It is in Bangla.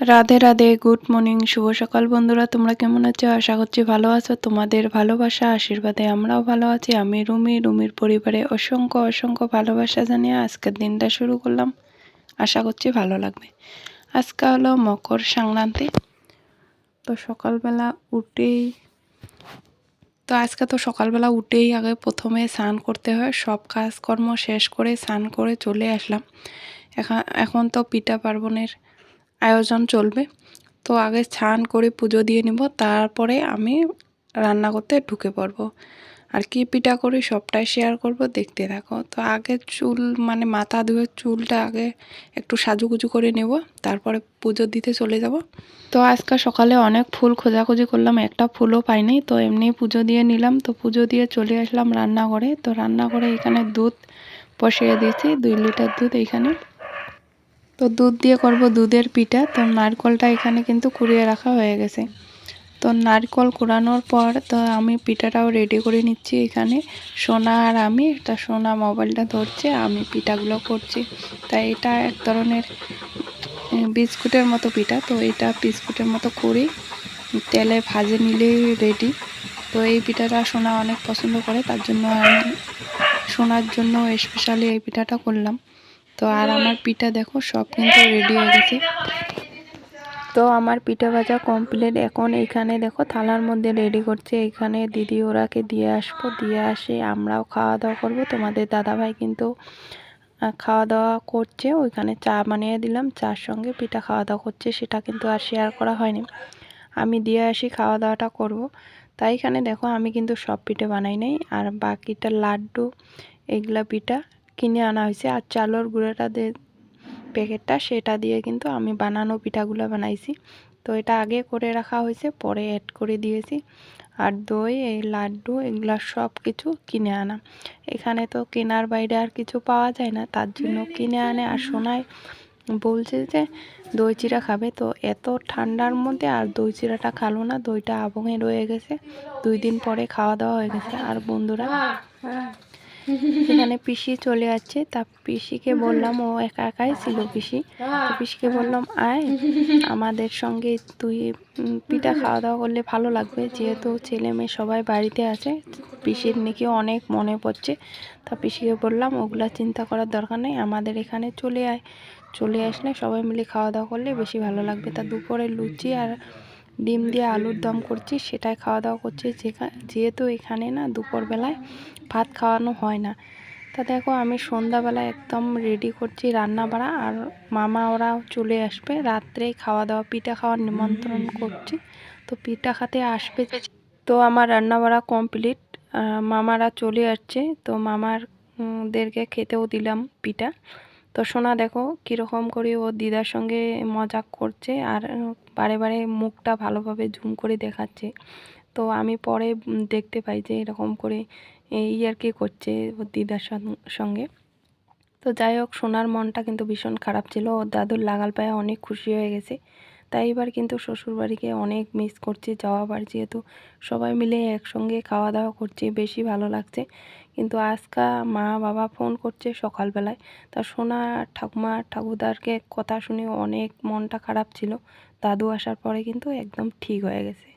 রাধে রাধে, গুড মর্নিং, শুভ সকাল বন্ধুরা। তোমরা কেমন আছো? আশা করছি ভালো আছো। তোমাদের ভালোবাসা আশীর্বাদে আমরাও ভালো আছি। আমি রুমির পরিবারে অসংখ্য অসংখ্য ভালোবাসা জানিয়ে আজকের দিনটা শুরু করলাম। আশা করছি ভালো লাগবে। আজকে হলো মকর সংক্রান্তি। তো সকালবেলা উঠেই আজকে সকালবেলা উঠেই আগে প্রথমে স্নান করতে হয়। সব কাজকর্ম শেষ করে স্নান করে চলে আসলাম। এখন তো পিঠা পার্বণের আয়োজন চলবে। তো আগে স্নান করে পুজো দিয়ে নিব, তারপরে আমি রান্না করতে ঢুকে পড়ব। আর কি পিঠা করি সবটাই শেয়ার করব, দেখতে থাকো। তো আগে চুল মাথা ধুয়ে চুলটা আগে একটু সাজুগুজু করে নেব, তারপরে পুজো দিতে চলে যাব। তো আজকে সকালে অনেক ফুল খোঁজাখুঁজি করলাম, একটা ফুলও পাইনি। তো এমনি পুজো দিয়ে নিলাম। তো পুজো দিয়ে চলে আসলাম রান্নাঘরে। তো রান্নাঘরে এখানে দুধ বসিয়ে দিয়েছি, 2 লিটার দুধ এইখানে। তো দুধ দিয়ে করব দুধের পিঠা। তো নারকেলটা এখানে কিন্তু কুড়িয়ে রাখা হয়ে গেছে। তো নারকেল কুড়ানোর পর তো আমি পিঠাটাও রেডি করে নিচ্ছি। এখানে সোনা আর আমি, তা সোনা মোবাইলটা ধরছে, আমি পিঠাগুলো করছি। তাই এটা এক ধরনের বিস্কুটের মতো পিঠা। তো এটা বিস্কুটের মতো করি, তেলে ভাজে নিলেই রেডি। তো এই পিঠাটা সোনা অনেক পছন্দ করে, তার জন্য আমি সোনার জন্য স্পেশালি এই পিঠাটা করলাম। তো আর আমার পিঠা দেখো সব কিন্তু রেডি হয়ে গেছে। তো আমার পিঠা ভাজা কমপ্লিট। এখন এইখানে দেখো থালার মধ্যে রেডি করছে। এইখানে দিদি ওরাকে দিয়ে আসবো, দিয়ে আসে আমরাও খাওয়া দাওয়া করব। তোমাদের দাদাভাই কিন্তু খাওয়া দাওয়া করছে, ওইখানে চা বানিয়ে দিলাম, চার সঙ্গে পিঠা খাওয়া দাওয়া করছে। সেটা কিন্তু আর শেয়ার করা হয়নি। আমি দিয়ে আসি, খাওয়া দাওয়াটা করব। তাই এখানে দেখো আমি কিন্তু সব পিঠে বানাই নাই, আর বাকিটা লাড্ডু এগুলা পিঠা কিনে আনা হয়েছে। আর চালের গুঁড়োটা প্যাকেটটা সেটা দিয়ে কিন্তু আমি বানানো পিঠাগুলো বানাইছি। তো এটা আগে করে রাখা হয়েছে, পরে অ্যাড করে দিয়েছি। আর দই, এই লাড্ডু এগুলা সব কিছু কিনে আনা। এখানে তো কেনার বাইরে আর কিছু পাওয়া যায় না, তার জন্য কিনে আনে। আর সোনায় বলছে যে দই চিড়া খাবে। তো এত ঠান্ডার মধ্যে আর দই চিড়াটা খালো না, দইটা আবঙে রয়ে গেছে। 2 দিন পরে খাওয়া দাওয়া হয়ে গেছে। আর বন্ধুরা এখানে পিসি চলে যাচ্ছে। তা পিসিকে বললাম, ও একা একাই ছিল পিসি, তো পিসিকে বললাম আয় আমাদের সঙ্গে, তুই পিঠা খাওয়া দাওয়া করলে ভালো লাগবে, যেহেতু ছেলে মেয়ে সবাই বাড়িতে আছে। পিসির নাকি অনেক মনে পড়ছে। তা পিসিকে বললাম ওগুলা চিন্তা করার দরকার নেই, আমাদের এখানে চলে আয়, চলে আসলে সবাই মিলে খাওয়া দাওয়া করলে বেশি ভালো লাগবে। তা দুপুরে লুচি আর ডিম দিয়ে আলুর দম করছি, সেটাই খাওয়া দাওয়া করছি। যেহেতু এখানে না দুপুরবেলায় ভাত খাওয়ানো হয় না। তা দেখো আমি সন্ধ্যাবেলা একদম রেডি করছি রান্না বাড়া। আর মামা ওরাও চলে আসবে রাত্রে খাওয়া দাওয়া, পিঠা খাওয়ার নিমন্ত্রণ করছি। তো পিঠা খেতে আসবে। তো আমার রান্না বাড়া কমপ্লিট, মামারা চলে আসছে। তো মামারদেরকে খেতেও দিলাম পিঠা। তো সোনা দেখো কীরকম করে ও দিদার সঙ্গে মজাক করছে, আর বারে বারে মুখটা ভালোভাবে জুম করে দেখাচ্ছে। তো আমি পরে দেখতে পাই যে এরকম করে আর কি করছে ওর দিদার সঙ্গে। তো যাই হোক, সোনার মনটা কিন্তু ভীষণ খারাপ ছিল, ওর দাদুর লাগাল পায়ে অনেক খুশি হয়ে গেছে। তাই এবার কিন্তু শ্বশুরবাড়িকে অনেক মিস করছে যাওয়াবার, যেহেতু সবাই মিলে একসঙ্গে খাওয়া দাওয়া করছে, বেশি ভালো লাগছে। কিন্তু আজকা মা বাবা ফোন করছে সকালবেলায়। তা সোনা ঠাকুমা ঠাকুরদারকে কথা শুনে অনেক মনটা খারাপ ছিল। দাদু আসার পরে কিন্তু একদম ঠিক হয়ে গেছে।